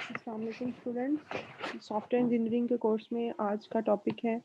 अस्सलाम वालेकुम students. Software engineering के कोर्स में आज का टॉपिक है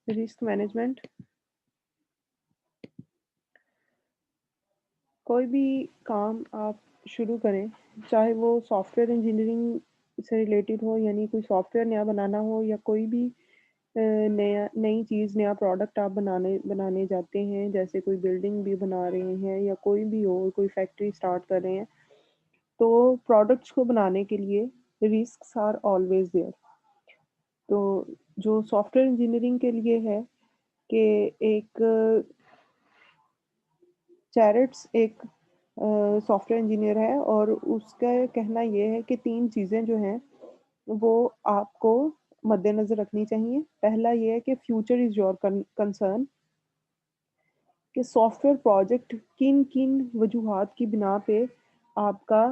रिस्क मैनेजमेंट। कोई भी काम आप शुरू करें, चाहे वो सॉफ्टवेयर इंजीनियरिंग से रिलेटेड हो, यानी कोई सॉफ्टवेयर नया बनाना हो, या कोई भी नई चीज़, नया प्रोडक्ट आप बनाने बनाने जाते हैं, जैसे कोई बिल्डिंग भी बना रहे हैं या कोई भी हो, कोई फैक्ट्री स्टार्ट कर रहे हैं, तो प्रोडक्ट्स को बनाने के लिए रिस्क्स आर ऑलवेज देयर। तो जो सॉफ्टवेयर इंजीनियरिंग के लिए है कि एक चैरेट्स एक सॉफ्टवेयर इंजीनियर है, और उसका कहना ये है कि 3 चीज़ें जो हैं वो आपको मद्देनज़र रखनी चाहिए। पहला ये है कि फ्यूचर इज़ योर कंसर्न, कि सॉफ्टवेयर प्रोजेक्ट किन-किन वजूहात की बिना पे आपका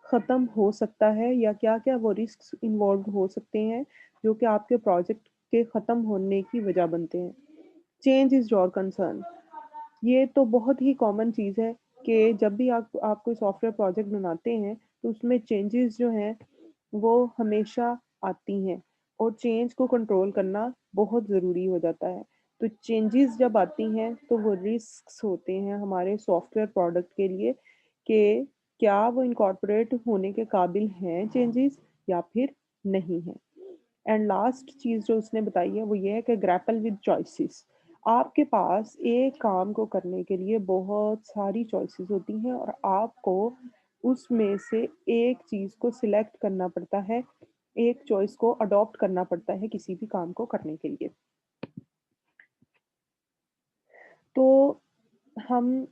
ख़त्म हो सकता है, या क्या-क्या वो रिस्क्स इन्वॉल्व हो सकते हैं, जो कि आपके प्रोजेक्ट के ख़त्म होने की वजह बनते हैं। Change is your concern. ये तो बहुत ही कॉमन चीज़ है कि जब भी आप कोई सॉफ्टवेयर प्रोजेक्ट बनाते हैं, तो उसमें चेंजेस जो हैं, वो हमेशा आती हैं, और चेंज को कंट्रोल करना बहुत ज़रूरी हो जाता है। तो चेंजेस जब आती हैं, तो वो रिस्क्स होते हैं हमारे सॉफ्टवेयर प्रोडक्ट के लिए, कि क्या वो इनकॉर्पोरेट होने के काबिल हैं चेंजेस, या फिर नहीं हैं। एंड लास्ट चीज़ जो उसने बताई है, वो ये है कि ग्रैपल विद चॉइसेस। आपके पास एक काम को करने के लिए बहुत सारी चॉइसेस होती हैं, और आपको उसमें से एक चीज़ को सिलेक्ट करना पड़ता है, एक चॉइस को अडॉप्ट करना पड़ता है किसी भी काम को करने के लिए। तो हम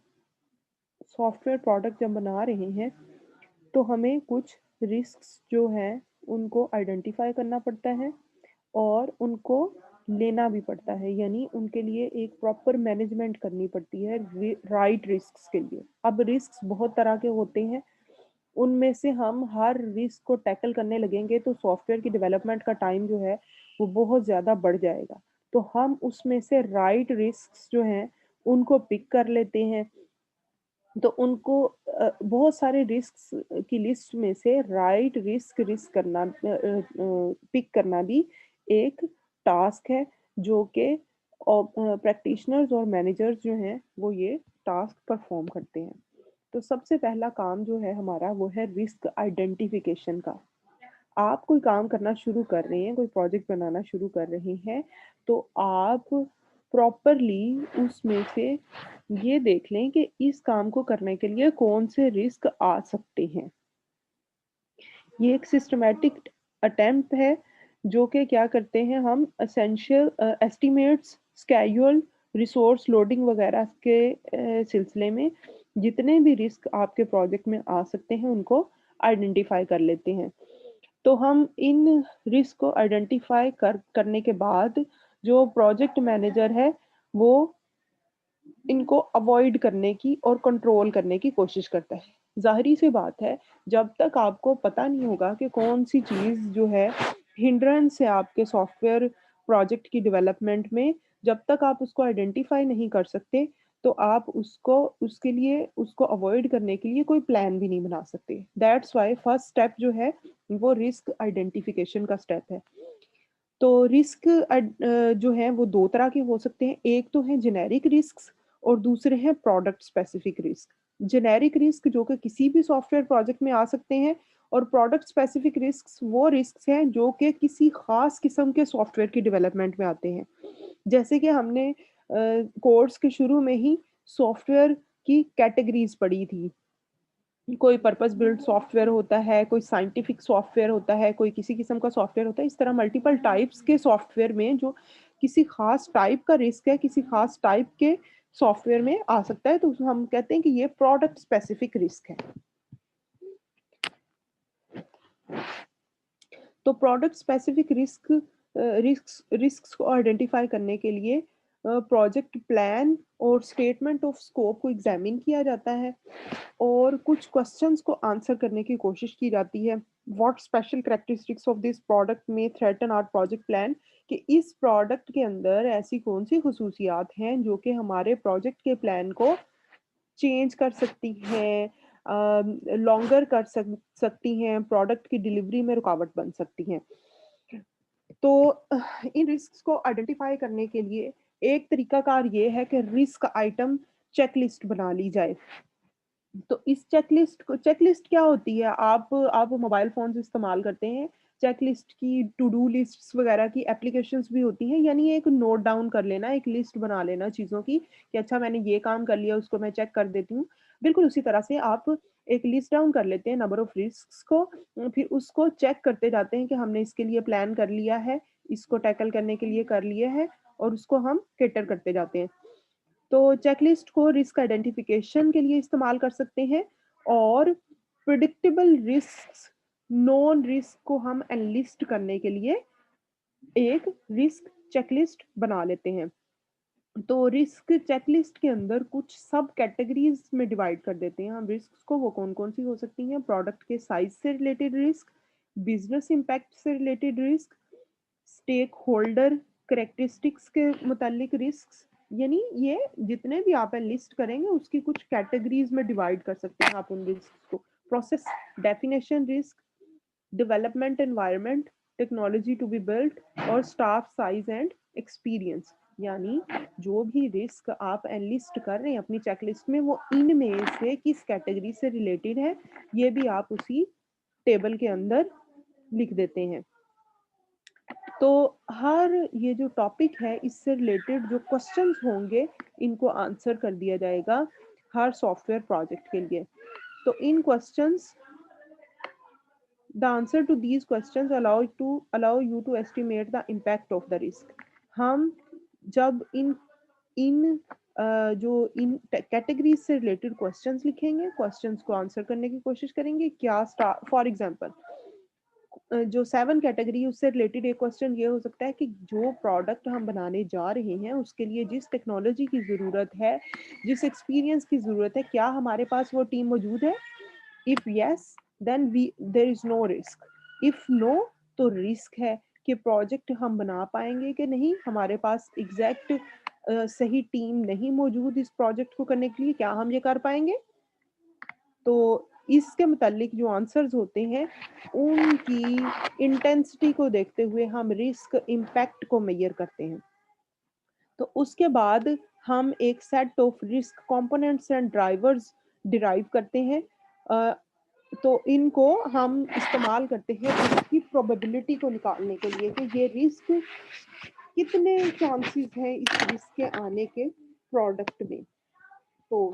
सॉफ्टवेयर प्रोडक्ट जब बना रहे हैं, तो हमें कुछ रिस्क्स जो हैं, उनको आइडेंटिफ़ाई करना पड़ता है, और उनको लेना भी पड़ता है, यानी उनके लिए एक प्रॉपर मैनेजमेंट करनी पड़ती है राइट रिस्क्स के लिए। अब रिस्क्स बहुत तरह के होते हैं, उनमें से हम हर रिस्क को टैकल करने लगेंगे तो सॉफ्टवेयर की डेवलपमेंट का टाइम जो है, वो बहुत ज़्यादा बढ़ जाएगा। तो हम उसमें से राइट रिस्क्स जो हैं, उनको पिक कर लेते हैं। तो उनको बहुत सारे रिस्क्स की लिस्ट में से राइट रिस्क करना, पिक करना भी एक टास्क है, जो कि प्रैक्टिशनर्स और मैनेजर्स जो हैं, वो ये टास्क परफॉर्म करते हैं। तो सबसे पहला काम जो है हमारा, वो है रिस्क आइडेंटिफिकेशन का। आप कोई काम करना शुरू कर रहे हैं, कोई प्रोजेक्ट बनाना शुरू कर रहे हैं, तो आप प्रॉपरली उसमें से ये देख लें कि इस काम को करने के लिए कौन से रिस्क आ सकते हैं। ये एक सिस्टमैटिक अटेम्प्ट है, जो कि क्या करते हैं हम, essential estimates, schedule, resource loading वगैरह के सिलसिले में जितने भी रिस्क आपके प्रोजेक्ट में आ सकते हैं, उनको आइडेंटिफाई कर लेते हैं। तो हम इन रिस्क को आइडेंटिफाई करने के बाद, जो प्रोजेक्ट मैनेजर है, वो इनको अवॉइड करने की और कंट्रोल करने की कोशिश करता है। ज़ाहिर-सी बात है, जब तक आपको पता नहीं होगा कि कौन-सी चीज़ जो है हिंड्रेंस है आपके सॉफ्टवेयर प्रोजेक्ट की डेवलपमेंट में, जब तक आप उसको आइडेंटिफ़ाई नहीं कर सकते, तो आप उसके लिए उसको अवॉइड करने के लिए कोई प्लान भी नहीं बना सकते। दैट्स व्हाई फर्स्ट स्टेप जो है, वो रिस्क आइडेंटिफिकेशन का स्टेप है। तो रिस्क जो हैं वो 2 तरह के हो सकते हैं। एक तो है जेनेरिक रिस्क्स, और दूसरे हैं product specific risk. Generic risk जो कि किसी भी सॉफ्टवेयर प्रोजेक्ट में आ सकते हैं, और प्रोडक्ट स्पेसिफिक रिस्क्स वो रिस्क्स हैं जो कि किसी ख़ास किस्म के सॉफ्टवेयर की डेवलपमेंट में आते हैं। जैसे कि हमने कोर्स के शुरू में ही सॉफ्टवेयर की कैटेगरीज़ पढ़ी थी। कोई पर्पस बिल्ड सॉफ्टवेयर होता है, कोई साइंटिफिक सॉफ्टवेयर होता है, कोई किसी किस्म का सॉफ्टवेयर होता है। इस तरह मल्टीपल टाइप्स के सॉफ्टवेयर में जो किसी खास टाइप का रिस्क है, किसी खास टाइप के सॉफ्टवेयर में आ सकता है, तो हम कहते हैं कि ये प्रोडक्ट स्पेसिफिक रिस्क है। तो प्रोडक्ट स्पेसिफिक रिस्क्स को आइडेंटिफाई करने के लिए प्रोजेक्ट प्लान और स्टेटमेंट ऑफ स्कोप को एग्जामिन किया जाता है, और कुछ क्वेश्चंस को आंसर करने की कोशिश की जाती है। What special characteristics of this product में थ्रेटन आवर प्रोजेक्ट प्लान, कि इस प्रोडक्ट के अंदर ऐसी कौन सी खसूसियात हैं जो कि हमारे प्रोजेक्ट के प्लान को चेंज कर सकती हैं, लॉन्गर कर सकती हैं, प्रोडक्ट की डिलीवरी में रुकावट बन सकती हैं। तो इन रिस्क्स को आइडेंटिफ़ाई करने के लिए एक तरीकाकार ये है कि रिस्क आइटम चेकलिस्ट बना ली जाए। तो इस चेकलिस्ट क्या होती है? आप मोबाइल फ़ोन्स इस्तेमाल करते हैं, चेकलिस्ट की टू डू लिस्ट्स वगैरह की एप्लीकेशंस भी होती हैं, यानी एक नोट डाउन कर लेना, एक लिस्ट बना लेना चीज़ों की कि अच्छा मैंने ये काम कर लिया, उसको मैं चेक कर देती हूँ। बिल्कुल उसी तरह से आप एक लिस्ट डाउन कर लेते हैं नंबर ऑफ रिस्क्स को, फिर उसको चेक करते जाते हैं कि हमने इसके लिए प्लान कर लिया है, इसको टैकल करने के लिए कर लिए है और उसको हम कैटर करते जाते हैं। तो चेकलिस्ट को रिस्क आइडेंटिफिकेशन के लिए इस्तेमाल कर सकते हैं और प्रेडिक्टेबल रिस्क्स, नोन रिस्क को हम एनलिस्ट करने के लिए एक रिस्क चेकलिस्ट बना लेते हैं। तो रिस्क चेकलिस्ट के अंदर कुछ सब कैटेगरीज़ में डिवाइड कर देते हैं हम रिस्क्स को, वो कौन-कौन सी हो सकती हैं? प्रोडक्ट के साइज़ से रिलेटेड रिस्क, बिज़नेस इम्पैक्ट से related risk, stake holder characteristics के मुतालिक रिस्क्स, यानी ये जितने भी आप लिस्ट करेंगे उसकी कुछ कैटेगरीज में डिवाइड कर सकते हैं आप उन रिस्क को। Process definition risk, development environment, technology to be built और स्टाफ साइज एंड एक्सपीरियंस, यानी जो भी रिस्क आप एनलिस्ट कर रहे हैं अपनी चेकलिस्ट में वो इनमें से किस कैटेगरी से रिलेटेड है, ये भी आप उसी टेबल के अंदर लिख देते हैं। तो हर ये जो टॉपिक है इससे रिलेटेड जो क्वेश्चंस होंगे इनको आंसर कर दिया जाएगा हर सॉफ्टवेयर प्रोजेक्ट के लिए। तो इन questions, the answer to these questions allow you to estimate the impact of the risk. हम जब इन इन जो इन कैटेगरीज से रिलेटेड क्वेश्चंस लिखेंगे, क्वेश्चंस को आंसर करने की कोशिश करेंगे। क्या फॉर एग्जांपल जो 7 कैटेगरी है उससे रिलेटेड एक क्वेश्चन ये हो सकता है कि जो प्रोडक्ट हम बनाने जा रहे हैं उसके लिए जिस टेक्नोलॉजी की ज़रूरत है, जिस एक्सपीरियंस की ज़रूरत है, क्या हमारे पास वो टीम मौजूद है? If yes then we there is no risk, if no तो रिस्क है कि प्रोजेक्ट हम बना पाएँगे कि नहीं, हमारे पास एग्ज़ैक्ट सही टीम नहीं मौजूद इस प्रोजेक्ट को करने के लिए, क्या हम ये कर पाएँगे? तो इसके मुतालिक जो आंसर्स होते हैं, उनकी इंटेंसिटी को देखते हुए हम रिस्क इम्पैक्ट को मेज़र करते हैं। तो उसके बाद हम एक set of risk components and drivers derive करते हैं। अ, तो इनको हम इस्तेमाल करते हैं इसकी प्रोबेबिलिटी को निकालने के लिए कि ये रिस्क कितने चांसेस हैं इस रिस्क के आने के प्रोडक्ट में। तो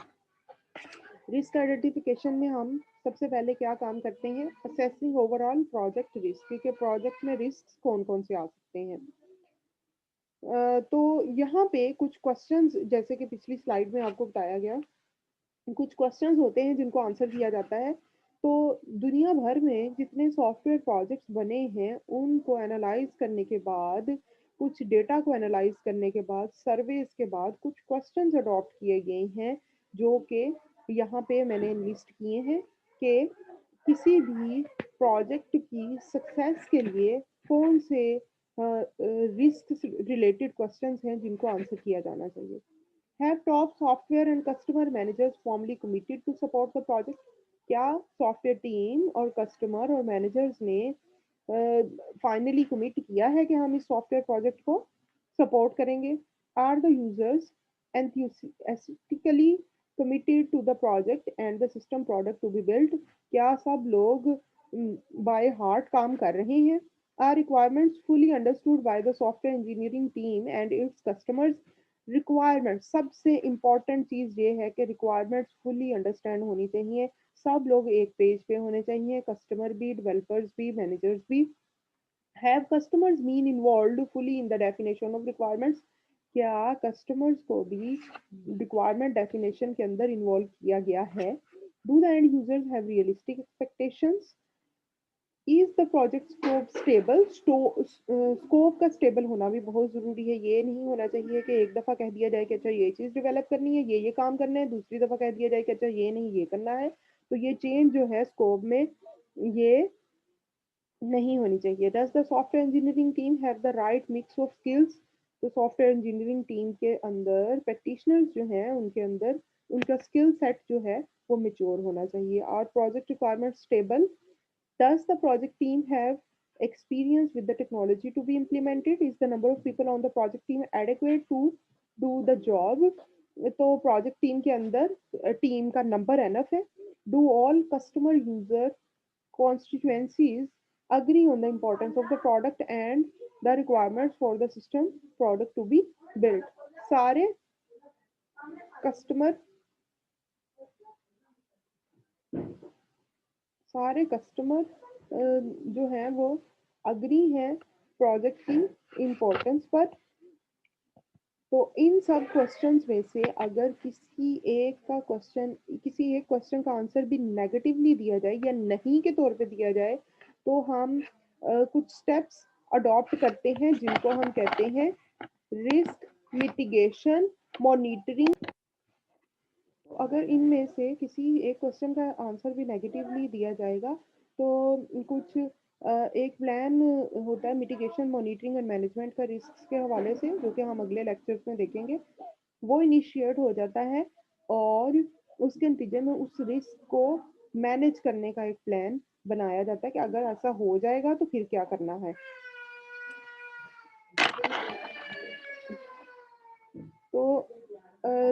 रिस्क आइडेंटिफिकेशन में हम सबसे पहले क्या काम करते हैं? असेसिंग ओवरऑल प्रोजेक्ट रिस्क कि प्रोजेक्ट में रिस्क कौन-कौन से आ सकते हैं। तो यहाँ पे कुछ क्वेश्चंस जैसे कि पिछली स्लाइड में आपको बताया गया, कुछ क्वेश्चंस होते हैं जिनको आंसर किया जाता है। तो दुनिया भर में जितने सॉफ्टवेयर प्रोजेक्ट्स बने हैं, उनको एनालाइज़ करने के बाद, कुछ डेटा को एनालाइज़ करने के बाद, सर्वेज़ के बाद कुछ क्वेश्चंस अडॉप्ट किए गए हैं, जो कि यहाँ पे मैंने लिस्ट किए हैं कि किसी भी प्रोजेक्ट की सक्सेस के लिए कौन से रिस्क से रिलेटेड क्वेश्चंस हैं जिनको आंसर किया जाना चाहिए। Have top software and customer managers formally committed to support the project? क्या सॉफ्टवेयर टीम और कस्टमर और मैनेजर्स ने फाइनली कमिट किया है कि हम इस सॉफ्टवेयर प्रोजेक्ट को सपोर्ट करेंगे? Are the users enthusiastically committed to the project and the system product to be built? क्या सब लोग बाय हार्ट काम कर रहे हैं? Are requirements fully understood by the software engineering team and its customers? Requirement सबसे important चीज़ ये है कि रिक्वायरमेंट्स फुली अंडरस्टैंड होनी चाहिए। सब लोग एक पेज पे होने चाहिए, कस्टमर भी, डेवलपर्स भी, मैनेजर्स भी। Have customers been involved fully in the definition of requirements? क्या कस्टमर्स को भी रिक्वायरमेंट डेफिनेशन के अंदर इन्वॉल्व किया गया है? Do the end users have realistic expectations? Is the project scope stable? Scope का स्टेबल होना भी बहुत ज़रूरी है। ये नहीं होना चाहिए कि एक दफ़ा कह दिया जाए कि अच्छा ये चीज़ डेवलप करनी है, ये काम करना है, दूसरी दफ़ा कह दिया जाए कि अच्छा ये नहीं ये करना है। तो ये चेंज जो है स्कोप में, ये नहीं होनी चाहिए। Does the software engineering team have the right mix of skills? तो सॉफ्टवेयर इंजीनियरिंग टीम के अंदर प्रैक्टिशनर्स जो हैं उनके अंदर उनका स्किल सेट जो है वो मैच्योर होना चाहिए। Are project requirement stable? Does the project team have experience with the technology to be implemented? Is the number of people on the project team adequate to do the job? तो project team के अंदर team का number enough है? Do all customer user constituencies agree on the importance of the product and the requirements for the system product to be built? सारे customer सारे customer जो हैं वो अग्री हैं प्रोजेक्ट की इम्पोर्टेंस पर। तो इन सब क्वेश्चंस में से अगर किसी एक क्वेश्चन का आंसर भी नेगेटिवली दिया जाए या नहीं के तौर पे दिया जाए, तो हम कुछ स्टेप्स अडॉप्ट करते हैं जिनको हम कहते हैं रिस्क मिटिगेशन मॉनिटरिंग। अगर इनमें से किसी एक क्वेश्चन का आंसर भी नेगेटिवली दिया जाएगा, तो कुछ एक प्लान होता है मिटिगेशन मॉनिटरिंग एंड मैनेजमेंट का रिस्क के हवाले से, जो कि हम अगले लेक्चर्स में देखेंगे। वो इनिशिएट हो जाता है और उसके नतीजे में उस रिस्क को मैनेज करने का एक प्लान बनाया जाता है कि अगर ऐसा हो जाएगा तो फिर क्या करना है। तो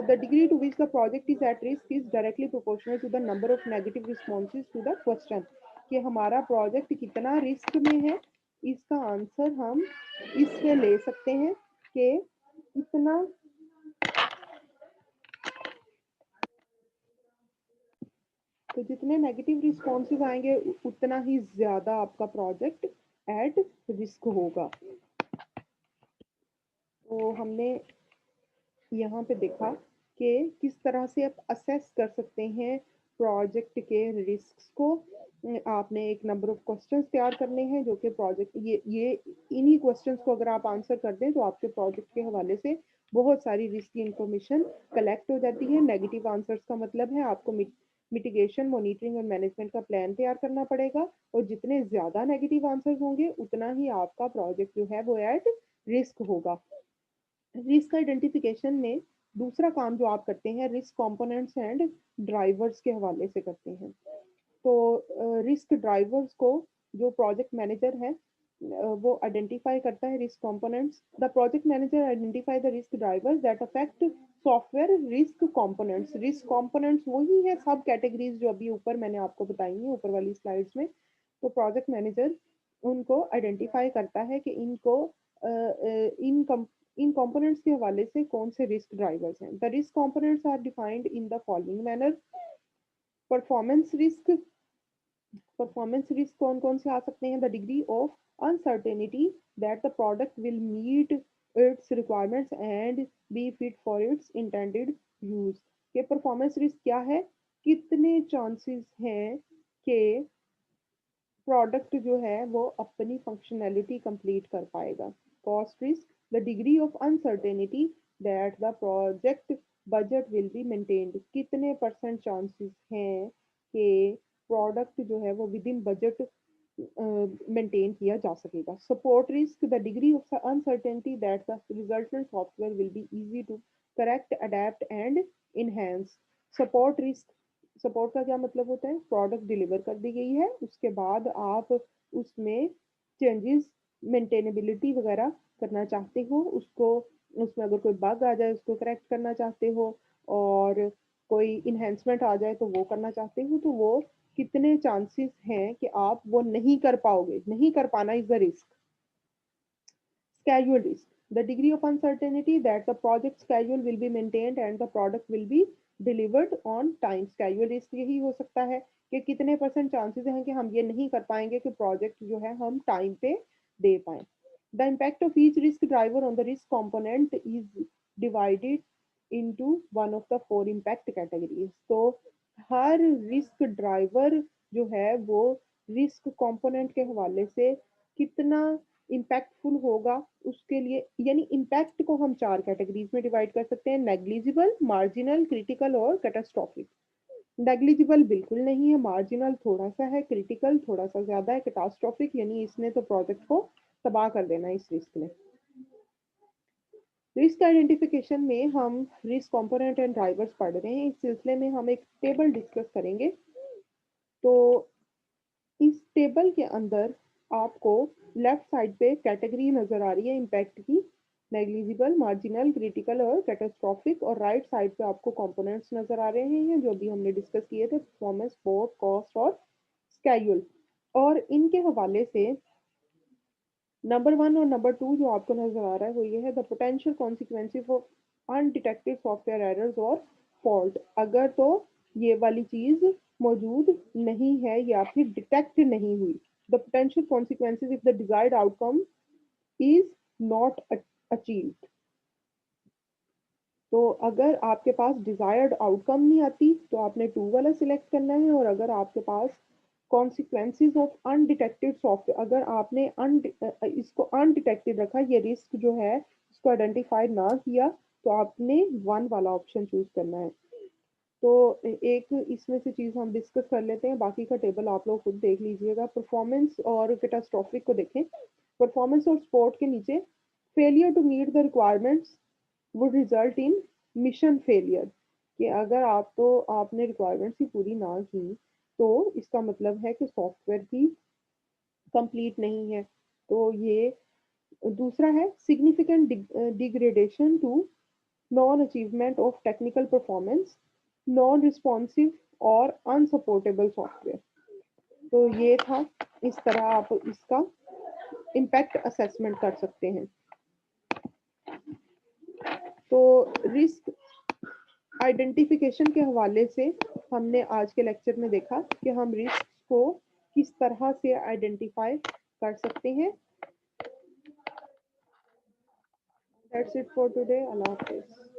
the degree to which the project is at risk is directly proportional to the number of negative responses to the question। कि हमारा प्रोजेक्ट कितना रिस्क में है, इसका आंसर हम इससे ले सकते हैं कि कितना तो जितने नेगेटिव रिस्पॉन्सेज आएंगे उतना ही ज्यादा आपका प्रोजेक्ट एट रिस्क होगा। तो हमने यहाँ पे देखा कि किस तरह से आप असेस कर सकते हैं प्रोजेक्ट के रिस्क्स को। आपने एक नंबर ऑफ क्वेश्चंस तैयार करने हैं जो कि प्रोजेक्ट ये इन्हीं क्वेश्चंस को अगर आप आंसर कर दें तो आपके प्रोजेक्ट के हवाले से बहुत सारी रिस्क की इंफॉर्मेशन कलेक्ट हो जाती है। नेगेटिव आंसर्स का मतलब है आपको मिटिगेशन मॉनिटरिंग और मैनेजमेंट का प्लान तैयार करना पड़ेगा, और जितने ज्यादा नेगेटिव आंसर्स होंगे उतना ही आपका प्रोजेक्ट जो है वो एट रिस्क होगा। रिस्क आइडेंटिफिकेशन में दूसरा काम जो आप करते हैं रिस्क कंपोनेंट्स एंड ड्राइवर्स के हवाले से करते हैं। तो रिस्क ड्राइवर्स को जो प्रोजेक्ट मैनेजर है वो आइडेंटिफाई करता है risk components. The project manager identify the risk drivers that affect software risk components. Risk components वही है सब कैटेगरीज जो अभी ऊपर मैंने आपको बताई हैं ऊपर वाली स्लाइड्स में। तो प्रोजेक्ट मैनेजर उनको आइडेंटिफाई करता है कि इनको इन कंपोनेंट्स के हवाले से कौन से रिस्क ड्राइवर्स हैं। The risk components are defined in the following manner. Performance risk कौन कौन से आ सकते हैं? The degree of uncertainty that the product will meet its requirements and be fit for its intended use. के performance risk क्या है? कितने चांसेस हैं कि प्रोडक्ट जो है वो अपनी फंक्शनैलिटी कंप्लीट कर पाएगा। Cost risk the degree of uncertainty that the project budget will be maintained. कितने परसेंट चांसेस हैं कि प्रोडक्ट जो है वो विद इन बजट मेंटेन किया जा सकेगा। Support risk the degree of uncertainty that the resultant software will be easy to correct adapt and enhance. Support risk support का क्या मतलब होता है? प्रोडक्ट डिलीवर कर दी गई है, उसके बाद आप उसमें चेंजेस मेंटेनेबिलिटी वगैरह करना चाहते हो, उसको उसमें अगर कोई बग आ जाए उसको करेक्ट करना चाहते हो, और कोई इन्हेंसमेंट आ जाए तो वो करना चाहते हो। तो वो कितने चांसेस हैं कि आप वो नहीं कर पाओगे, नहीं कर पाना is the risk. Schedule risk the degree of uncertainty that the project schedule will be maintained and the product will be delivered on time। schedule risk यही हो सकता है कि कितने परसेंट चांसेस हैं कि हम ये नहीं कर पाएंगे कि प्रोजेक्ट जो है हम टाइम पे दे पाए। The impact of each risk driver on the risk component is divided into one of the four impact categories। तो हर रिस्क ड्राइवर जो है वो रिस्क कंपोनेंट के हवाले से कितना इम्पैक्टफुल होगा उसके लिए, यानी इम्पैक्ट को हम चार कैटेगरीज में डिवाइड कर सकते हैं: नेग्लिजिबल, मार्जिनल, क्रिटिकल और कैटास्ट्रोफिक। नेग्लिजिबल बिल्कुल नहीं है, मार्जिनल थोड़ा सा है, क्रिटिकल थोड़ा सा ज्यादा है, कैटास्ट्रोफिक यानी इसने तो प्रोजेक्ट को तबाह कर देना इस रिस्क ने। रिस्क आइडेंटिफिकेशन में हम रिस्क कंपोनेंट एंड ड्राइवर्स पढ़ रहे हैं। इस सिलसिले में हम एक टेबल डिस्कस करेंगे। तो इस टेबल के अंदर आपको लेफ्ट साइड पे कैटेगरी नज़र आ रही है इम्पैक्ट की, नेग्लिजिबल, मार्जिनल, क्रिटिकल और कैटास्ट्रॉफिक, और राइट साइड पे आपको कंपोनेंट्स नज़र आ रहे हैं जो भी हमने डिस्कस किए थे, परफॉर्मेंस, स्पोर्ट, कॉस्ट और स्केड्यूल। और इनके हवाले से नंबर 1 और नंबर 2 जो आपको नज़र आ रहा है वो ये है, the potential consequences of undetected software errors और फॉल्ट। अगर तो ये वाली चीज़ मौजूद नहीं है या फिर डिटेक्ट नहीं हुई, the potential consequences if the desired outcome is not achieved. तो अगर आपके पास डिजायर्ड आउटकम नहीं आती तो आपने 2 वाला सिलेक्ट करना है, और अगर आपके पास कॉन्सिक्वेंसेज ऑफ अनडिटेक्टेड सॉफ्टवेयर, अगर आपने इसको अनडिटेक्टेड रखा, ये रिस्क जो है इसको आइडेंटिफाइड ना किया, तो आपने 1 वाला ऑप्शन चूज करना है। तो एक इसमें से चीज़ हम डिस्कस कर लेते हैं, बाकी का टेबल आप लोग खुद देख लीजिएगा। परफॉर्मेंस और कैटास्ट्रोफिक को देखें। परफॉर्मेंस और स्पोर्ट के नीचे, failure to meet the requirements would result in mission failure, कि अगर आपने रिक्वायरमेंट्स ही पूरी ना की तो इसका मतलब है कि सॉफ्टवेयर ही कंप्लीट नहीं है। तो ये दूसरा है, significant degradation to non achievement of technical performance, non responsive और अनसपोर्टेबल सॉफ्टवेयर। तो ये था, इस तरह आप इसका इम्पैक्ट असेसमेंट कर सकते हैं। तो रिस्क आइडेंटिफिकेशन के हवाले से हमने आज के लेक्चर में देखा कि हम रिस्क को किस तरह से आइडेंटिफाई कर सकते हैं। That's it for today. अल्लाह हाफिज़।